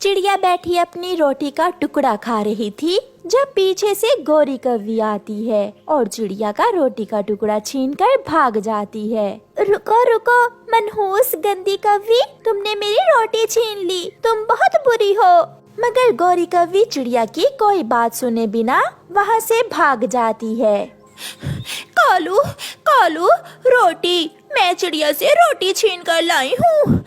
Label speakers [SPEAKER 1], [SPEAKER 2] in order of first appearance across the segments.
[SPEAKER 1] चिड़िया बैठी अपनी रोटी का टुकड़ा खा रही थी जब पीछे से गोरी कौवी आती है और चिड़िया का रोटी का टुकड़ा छीनकर भाग जाती है। रुको रुको मनहूस गंदी कौवी, तुमने मेरी रोटी छीन ली, तुम बहुत बुरी हो। मगर गोरी कौवी चिड़िया की कोई बात सुने बिना वहाँ से भाग जाती है। कालू कालू रोटी, मैं चिड़िया से रोटी छीन कर लाई हूँ।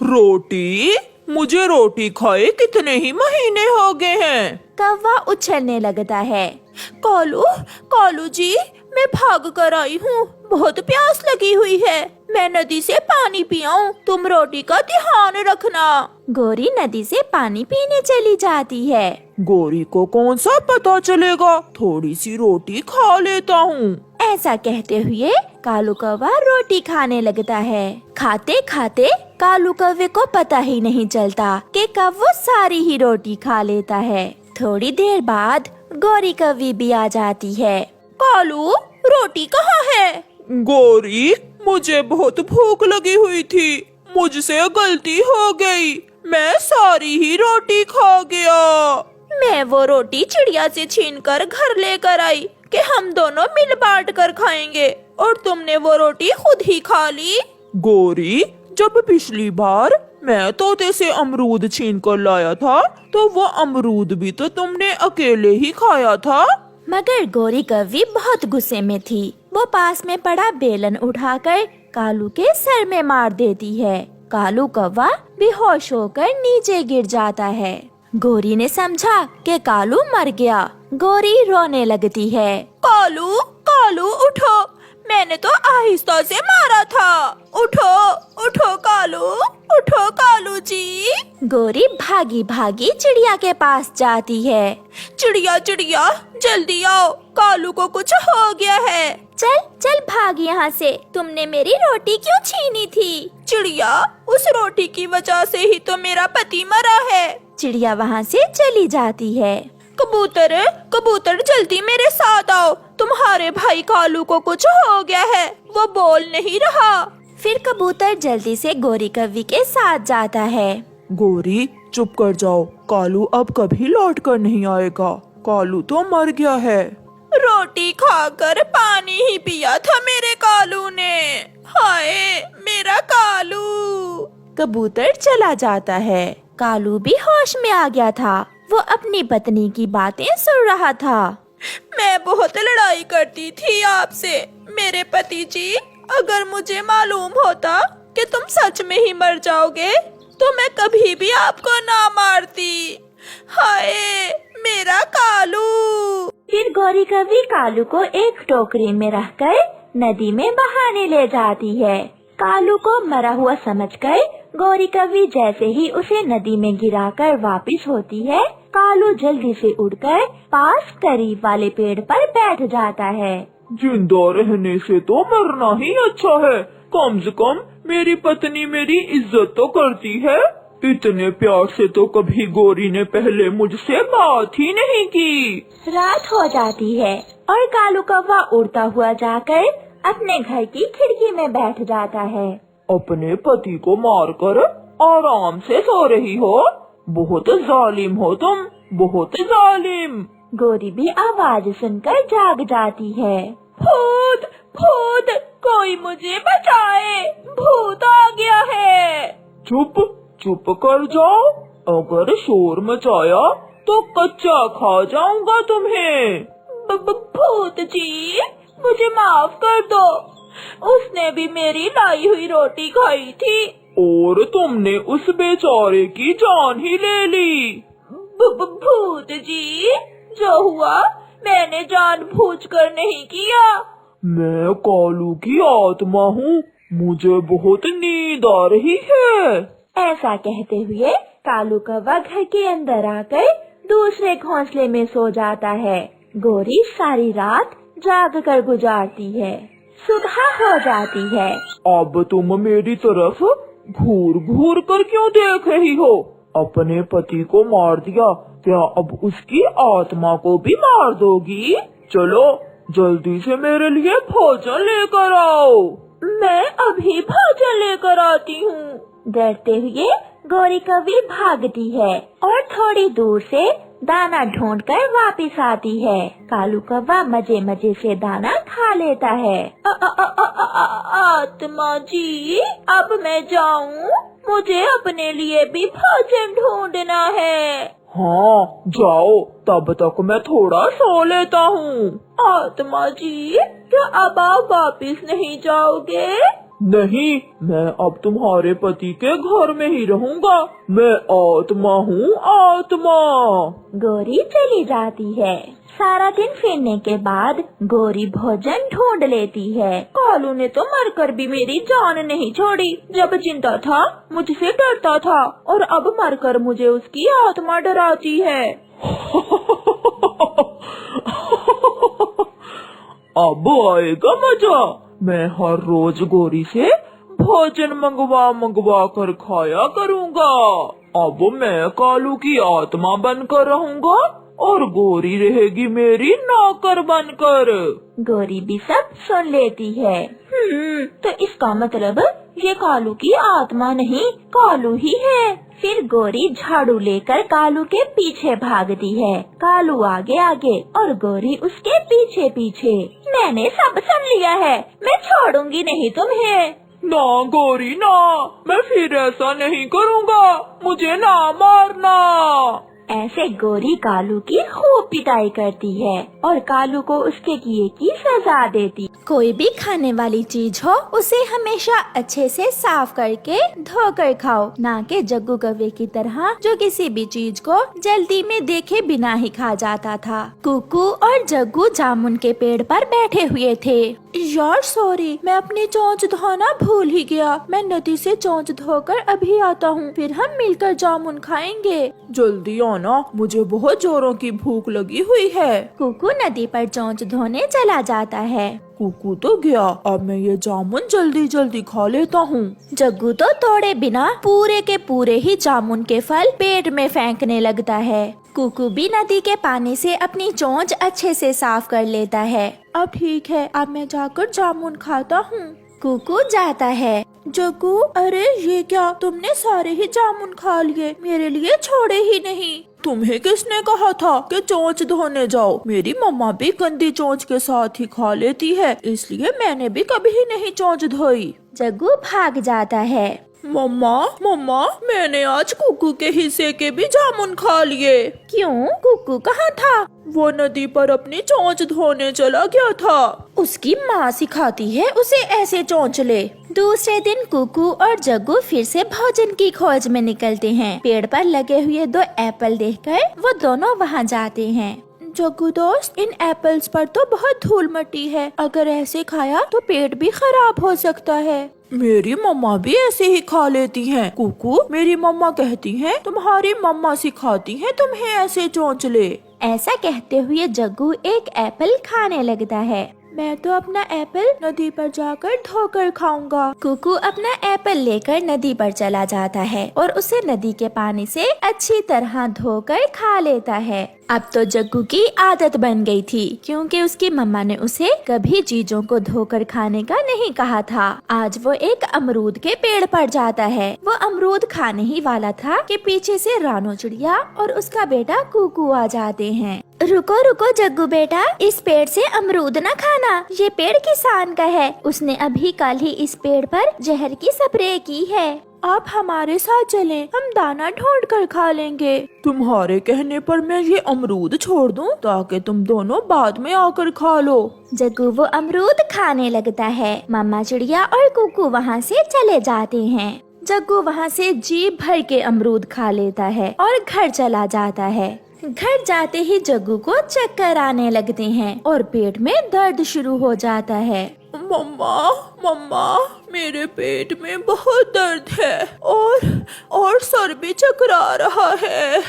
[SPEAKER 2] रोटी? मुझे रोटी खाए कितने ही महीने हो गए हैं।
[SPEAKER 1] कौवा उछलने लगता है। कालू कालू जी, मैं भाग कर आई हूँ, बहुत प्यास लगी हुई है, मैं नदी से पानी पियाऊं, तुम रोटी का ध्यान रखना। गोरी नदी से पानी पीने चली जाती है।
[SPEAKER 2] गोरी को कौन सा पता चलेगा, थोड़ी सी रोटी खा लेता हूँ।
[SPEAKER 1] ऐसा कहते हुए कालू कौवा रोटी खाने लगता है। खाते खाते कालू कौवे को पता ही नहीं चलता कि कब वो सारी ही रोटी खा लेता है। थोड़ी देर बाद गोरी कौवी भी आ जाती है। कालू रोटी कहाँ है?
[SPEAKER 2] गोरी, मुझे बहुत भूख लगी हुई थी, मुझसे गलती हो गई, मैं सारी ही रोटी खा गया।
[SPEAKER 1] मैं वो रोटी चिड़िया से छीनकर घर लेकर आई कि हम दोनों मिल बांट कर खाएंगे, और तुमने वो रोटी खुद ही खा ली।
[SPEAKER 2] गोरी, जब पिछली बार मैं तोते से अमरूद छीन कर लाया था तो वो अमरूद भी तो तुमने अकेले ही खाया था।
[SPEAKER 1] मगर गोरी कौवी बहुत गुस्से में थी। वो पास में पड़ा बेलन उठाकर कालू के सर में मार देती है। कालू कौवा बेहोश होकर नीचे गिर जाता है। गोरी ने समझा कि कालू मर गया। गोरी रोने लगती है। कालू कालू उठो, मैंने तो आहिस्ता से मारा था, उठो उठो कालू, उठो कालू जी। गोरी भागी भागी चिड़िया के पास जाती है। चिड़िया चिड़िया जल्दी आओ, कालू को कुछ हो गया है। चल चल भाग यहाँ से, तुमने मेरी रोटी क्यों छीनी थी? चिड़िया, उस रोटी की वजह से ही तो मेरा पति मरा है। चिड़िया वहाँ से चली जाती है। कबूतर कबूतर जल्दी मेरे साथ आओ, तुम्हारे भाई कालू को कुछ हो गया है, वो बोल नहीं रहा। फिर कबूतर जल्दी से गोरी कौवी के साथ जाता है।
[SPEAKER 2] गोरी, चुप कर जाओ, कालू अब कभी लौट कर नहीं आएगा, कालू तो मर गया है।
[SPEAKER 1] रोटी खाकर पानी ही पिया था मेरे कालू ने, हाय मेरा कालू। कबूतर चला जाता है। कालू भी होश में आ गया था। वो अपनी पत्नी की बातें सुन रहा था। मैं बहुत लड़ाई करती थी आपसे मेरे पति जी, अगर मुझे मालूम होता कि तुम सच में ही मर जाओगे तो मैं कभी भी आपको ना मारती। हाय मेरा कालू। फिर गोरी कौवी कालू को एक टोकरी में रखकर नदी में बहाने ले जाती है। कालू को मरा हुआ समझकर गोरी कौवी जैसे ही उसे नदी में गिराकर वापस होती है, कालू जल्दी से उड़कर पास करीब वाले पेड़ पर बैठ जाता है।
[SPEAKER 2] जिंदा रहने से तो मरना ही अच्छा है, कम से कम मेरी पत्नी मेरी इज्जत तो करती है। इतने प्यार से तो कभी गोरी ने पहले मुझसे बात ही नहीं की।
[SPEAKER 1] रात हो जाती है और कालू कौवा उड़ता हुआ जाकर अपने घर की खिड़की में बैठ जाता है।
[SPEAKER 2] अपने पति को मारकर आराम से सो रही हो, बहुत जालिम हो तुम, बहुत जालिम।
[SPEAKER 1] गोरी भी आवाज सुनकर जाग जाती है। भूत भूत, कोई मुझे बचाए, भूत आ गया है।
[SPEAKER 2] चुप चुप कर जाओ, अगर शोर मचाया तो कच्चा खा जाऊंगा तुम्हें।
[SPEAKER 1] भूत जी, मुझे माफ कर दो, उसने भी मेरी लाई हुई रोटी खाई थी
[SPEAKER 2] और तुमने उस बेचारे की जान ही ले ली।
[SPEAKER 1] भूत जी, जो हुआ मैंने जानबूझकर नहीं किया।
[SPEAKER 2] मैं कालू की आत्मा हूँ, मुझे बहुत नींद आ रही है।
[SPEAKER 1] ऐसा कहते हुए कालू कौवा घर के अंदर आकर दूसरे घोंसले में सो जाता है। गोरी सारी रात जाग कर गुजारती है। सुबह हो जाती है।
[SPEAKER 2] अब तुम मेरी तरफ घूर घूर कर क्यों देख रही हो? अपने पति को मार दिया, क्या अब उसकी आत्मा को भी मार दोगी? चलो जल्दी से मेरे लिए भोजन लेकर आओ।
[SPEAKER 1] मैं अभी भोजन लेकर आती हूँ। डरते हुए गोरी कौवी भागती है और थोड़ी दूर से दाना ढूंढकर वापस आती है। कालू कौवा मजे मजे से दाना खा लेता है। आत्मा जी, अब मैं जाऊं? मुझे अपने लिए भी भोजन ढूंढना है।
[SPEAKER 2] हाँ जाओ, तब तक मैं थोड़ा सो लेता हूँ।
[SPEAKER 1] आत्मा जी, क्या अब आप वापिस नहीं जाओगे?
[SPEAKER 2] नहीं, मैं अब तुम्हारे पति के घर में ही रहूँगा। मैं आत्मा हूँ, आत्मा।
[SPEAKER 1] गोरी चली जाती है। सारा दिन फिरने के बाद गोरी भोजन ढूंढ लेती है। कालू ने तो मरकर भी मेरी जान नहीं छोड़ी। जब जिंदा था मुझसे डरता था और अब मरकर मुझे उसकी आत्मा डराती है।
[SPEAKER 2] अब आएगा मजा। मैं हर रोज गोरी से भोजन मंगवा कर खाया करूँगा। अब मैं कालू की आत्मा बनकर रहूँगा और गोरी रहेगी मेरी नौकर बनकर।
[SPEAKER 1] गोरी भी सब सुन लेती है। तो इसका मतलब ये कालू की आत्मा नहीं, कालू ही है। फिर गोरी झाड़ू लेकर कालू के पीछे भागती है। कालू आगे आगे और गोरी उसके पीछे पीछे। मैंने सब सुन लिया है, मैं छोड़ूंगी नहीं तुम्हें।
[SPEAKER 2] ना गोरी ना, मैं फिर ऐसा नहीं करूँगा। मुझे ना मारना।
[SPEAKER 1] ऐसे गोरी कालू की खूब पिटाई करती है और कालू को उसके किए की सजा देती। कोई भी खाने वाली चीज हो उसे हमेशा अच्छे से साफ करके धोकर खाओ, ना कि जग्गू कौवे की तरह जो किसी भी चीज को जल्दी में देखे बिना ही खा जाता था। कुकू और जग्गू जामुन के पेड़ पर बैठे हुए थे। यार सॉरी, मैं अपनी चोंच धोना भूल ही गया। मैं नदी से चोंच धोकर अभी आता हूँ, फिर हम मिलकर जामुन खाएंगे।
[SPEAKER 2] जल्दी आना, मुझे बहुत जोरों की भूख लगी हुई है।
[SPEAKER 1] कुकू नदी पर चोंच धोने चला जाता है।
[SPEAKER 2] कुकू तो गया, अब मैं ये जामुन जल्दी जल्दी खा लेता हूँ।
[SPEAKER 1] जग्गू तो तोड़े बिना पूरे के पूरे ही जामुन के फल पेट में फेंकने लगता है। कुकू भी नदी के पानी से अपनी चोंच अच्छे से साफ कर लेता है।
[SPEAKER 2] अब ठीक है, अब मैं जाकर जामुन खाता हूँ।
[SPEAKER 1] कुकू जाता है।
[SPEAKER 2] जग्गू, अरे ये क्या, तुमने सारे ही जामुन खा लिए, मेरे लिए छोड़े ही नहीं। तुम्हें किसने कहा था कि चोंच धोने जाओ? मेरी मम्मा भी गंदी चोंच के साथ ही खा लेती है, इसलिए मैंने भी कभी नहीं चोंच धोई।
[SPEAKER 1] जग्गू भाग जाता है।
[SPEAKER 2] मम्मा मम्मा, मैंने आज कुकू के हिस्से के भी जामुन खा लिए।
[SPEAKER 1] क्यों? कुकू कहाँ था?
[SPEAKER 2] वो नदी पर अपनी चोंच धोने चला गया था।
[SPEAKER 1] उसकी माँ सिखाती है उसे ऐसे चोंच ले। दूसरे दिन कुकू और जग्गू फिर से भोजन की खोज में निकलते हैं। पेड़ पर लगे हुए 2 एप्पल देखकर वो दोनों वहाँ जाते हैं।
[SPEAKER 2] जग्गू दोस्त, इन एप्पल्स पर तो बहुत धूल मट्टी है, अगर ऐसे खाया तो पेट भी खराब हो सकता है। मेरी मम्मा भी ऐसे ही खा लेती हैं। कुकू, मेरी मम्मा कहती हैं तुम्हारी मम्मा सिखाती हैं तुम्हें ऐसे चोंच ले।
[SPEAKER 1] ऐसा कहते हुए जग्गू एक एप्पल खाने लगता है।
[SPEAKER 2] मैं तो अपना एप्पल नदी पर जाकर धोकर खाऊंगा।
[SPEAKER 1] कुकू अपना एप्पल लेकर नदी पर चला जाता है और उसे नदी के पानी से अच्छी तरह धोकर खा लेता है। अब तो जग्गू की आदत बन गई थी, क्योंकि उसकी मम्मा ने उसे कभी चीजों को धोकर खाने का नहीं कहा था। आज वो एक अमरूद के पेड़ पर जाता है। वो अमरूद खाने ही वाला था कि पीछे से रानो चिड़िया और उसका बेटा कुकू आ जाते हैं। रुको रुको जग्गू बेटा, इस पेड़ से अमरूद न खाना, ये पेड़ किसान का है। उसने अभी कल ही इस पेड़ पर जहर की स्प्रे की है।
[SPEAKER 2] आप हमारे साथ चलें, हम दाना ढूंढ कर खा लेंगे। तुम्हारे कहने पर मैं ये अमरूद छोड़ दूं ताकि तुम दोनों बाद में आकर खा लो।
[SPEAKER 1] जग्गू वो अमरूद खाने लगता है। मम्मा चिड़िया और कुकू वहाँ से चले जाते हैं। जग्गू वहाँ से जी भर के अमरूद खा लेता है और घर चला जाता है। घर जाते ही जग्गू को चक्कर आने लगते हैं और पेट में दर्द शुरू हो जाता है।
[SPEAKER 2] मम्मा मम्मा, मेरे पेट में बहुत दर्द है और सर भी चकरा रहा है।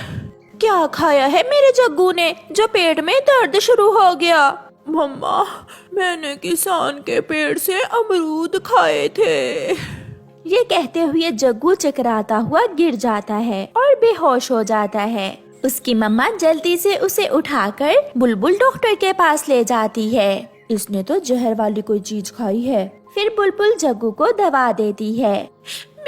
[SPEAKER 1] क्या खाया है मेरे जग्गू ने जो पेट में दर्द शुरू हो गया?
[SPEAKER 2] मम्मा, मैंने किसान के पेड़ से अमरूद खाए थे।
[SPEAKER 1] ये कहते हुए जग्गू चकराता हुआ गिर जाता है और बेहोश हो जाता है। उसकी मम्मा जल्दी से उसे उठाकर बुलबुल डॉक्टर के पास ले जाती है।
[SPEAKER 2] इसने तो जहर वाली कोई चीज खाई है।
[SPEAKER 1] फिर बुलबुल जग्गू को दवा देती है।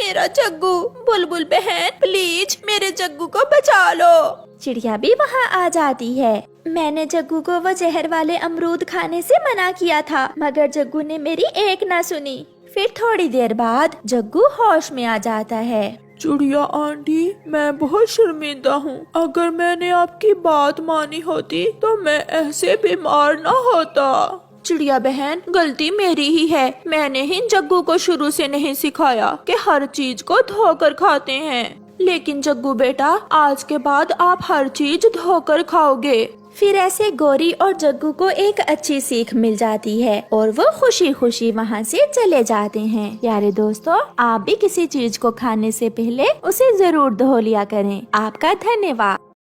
[SPEAKER 1] मेरा जग्गू। बुलबुल बहन प्लीज मेरे जग्गू को बचा लो। चिड़िया भी वहाँ आ जाती है। मैंने जग्गू को वो जहर वाले अमरूद खाने से मना किया था, मगर जग्गू ने मेरी एक ना सुनी। फिर थोड़ी देर बाद जग्गू होश में आ जाता है।
[SPEAKER 2] चिड़िया आंटी, मैं बहुत शर्मिंदा हूँ। अगर मैंने आपकी बात मानी होती तो मैं ऐसे बीमार न होता।
[SPEAKER 1] चिड़िया बहन गलती मेरी ही है। मैंने ही जग्गू को शुरू से नहीं सिखाया कि हर चीज को धोकर खाते हैं। लेकिन जग्गू बेटा, आज के बाद आप हर चीज धोकर खाओगे। फिर ऐसे गौरी और जग्गू को एक अच्छी सीख मिल जाती है और वो खुशी खुशी वहाँ से चले जाते हैं। प्यारे दोस्तों, आप भी किसी चीज को खाने से पहले उसे जरूर धो लिया करें। आपका धन्यवाद।